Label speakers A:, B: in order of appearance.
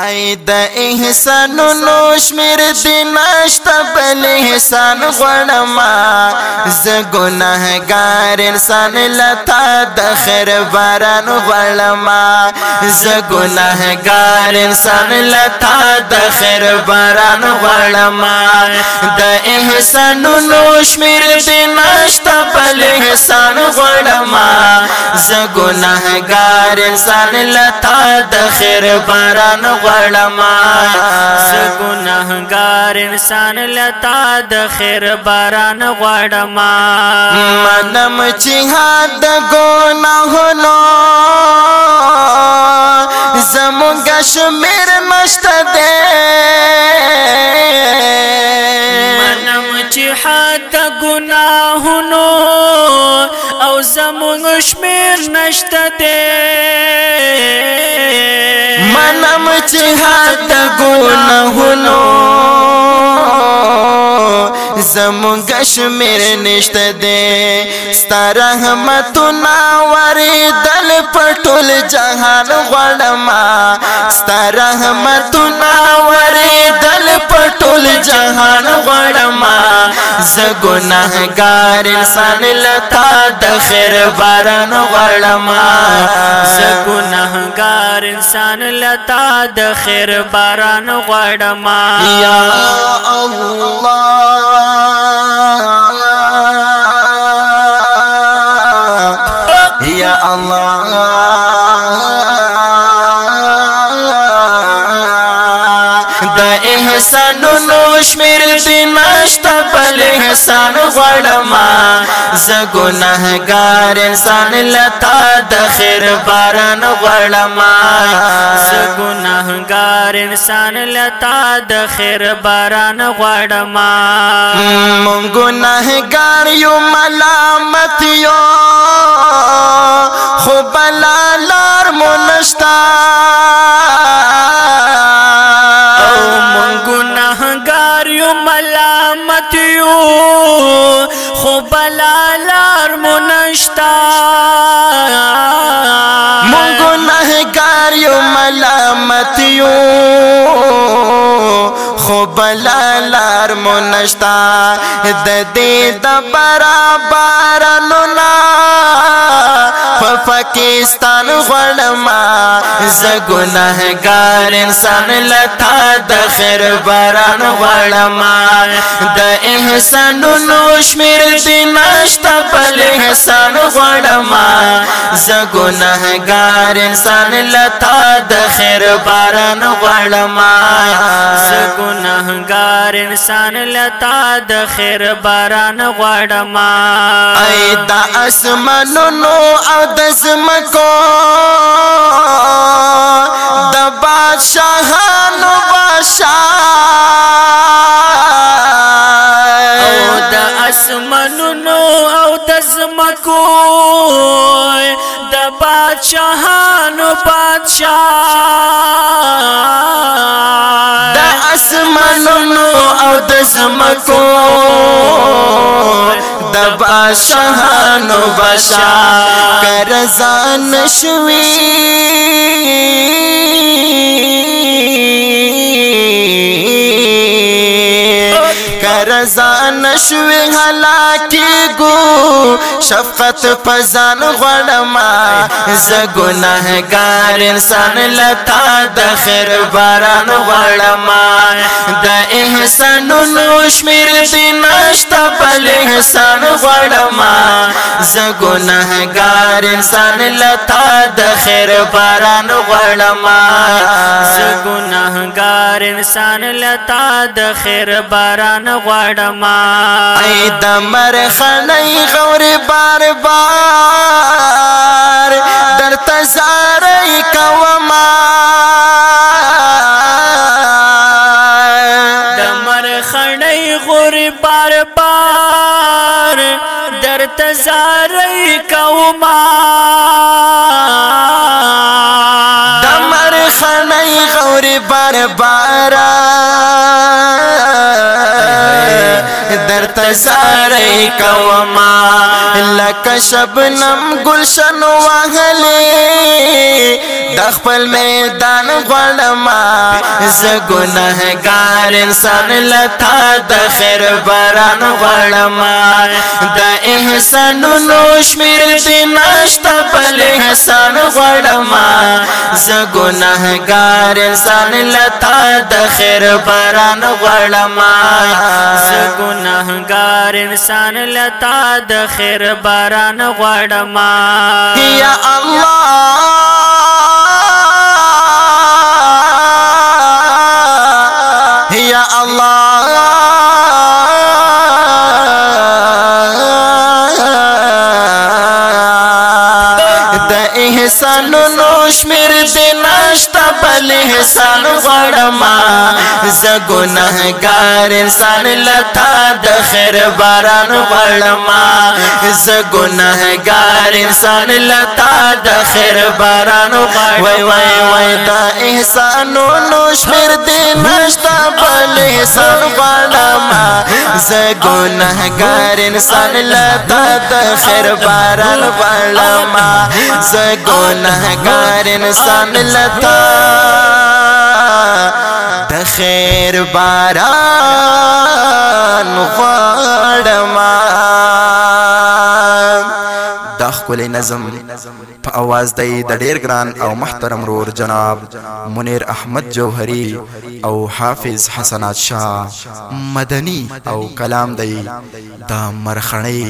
A: ای د احسانونو شمیر دی نشتا بل احسان غړما ز ګناهګار انسان لتا د خیر باران غړما ز ګناهګار انسان لتا د خیر باران غړما د احسانونو شمیر دی نشتا بل احسان غړما ز ګناهګار انسان لتا د خیر باران غړما
B: ز ګناهګار انسان لتا د خیر باران غړما
A: منم چې حد ګناهونو زمونږ شمیر نشته دی
B: منم چې حد ګناهونو او زمونږ شمیر نشته دی
A: منم چې حد ګناهونو زمونږ شمیر نشته دی ستا رحمتونه ورېدل په ټول جهان غواړمه ستا رحمتونه ورېدل په ټول جهان غواړمه زه ګناهګار انسان لتا د خیر باران غواړمه
B: زه ګناهګار انسان لتا د خیر باران غواړمه
A: یا الله یا الله د احسانونو شمیر دی نشتا بل احسان غړما زه ګناهګار انسان لتا د خیر باران غړما
B: زه ګناهګار انسان لتا د خیر باران غړما
A: مونږ ګناهګار یو ملامت یو خو بلا لار مو نشتا
B: گناہگار یو ملامت یو خو بلا لار منشتا
A: مون گناہگار یو ملامت یو خو بلا لار منشتا د دې د برابر نونا په پاکستان غړما زه ګناهګار انسان لتا د خیر باران غړما د احسانونو شمیر دی نشتا بل احسان غړما زه ګناهګار انسان لتا د خیر باران غړما
B: زه ګناهګار انسان لتا د خیر باران غړما
A: ای د اسمانونو او د زمکو د بادشاہانو بادشاہ
B: او د اسمانونو او د زمکو د بادشاہانو بادشاہ
A: د اسمانونو او د زمکو د بادشاہانو بادشاہ کرزان شوی کرزان شوی هلاکی گو شفقت پزان غړما زه ګناهګار انسان لتا د خیر باران غړما د احسانونو شمیر دی نشتا بل احسان غړما زه ګناهګار انسان لتا د خیر باران غړما
B: زه ګناهګار انسان لتا د خیر باران غړما
A: ای د مرخنۍ غوري بار بار درته زارۍ کوما
B: د مرخنۍ غوري بار بار درته زارۍ کوما
A: د مرخنۍ غوري بار بار درته زارۍ کوما لکه شبنم گلشن وهلې د خپل میدان غړما ز گناهګار انسان لتا د خیر باران غواړم د احسانونو شمیر دې نشته بل احسان غواړم ز گناهګار انسان لتا د خیر باران غواړم
B: ز گناهګار انسان لتا د خیر باران غواړم
A: یا الله یا الله د احسانونو شمیر دې نشته بل احسان غواړم ز گناهګار انسان لتا د خیر باران غواړم ز گناهګار انسان لتا د خیر باران غواړم وای وای وای د احسانونو شمیر دې نشته بل احسان غواړم ز گناهګار انسان لتا د خیر باران غواړم ز گناهګار انسان لتا د خیر باران غواړم دا ښکلی نظم په اواز دی د ډیر ګران او محترم رور جناب منیر احمد جوهری او حافظ حسنات شاه مدنی او کلام دی د مرخنی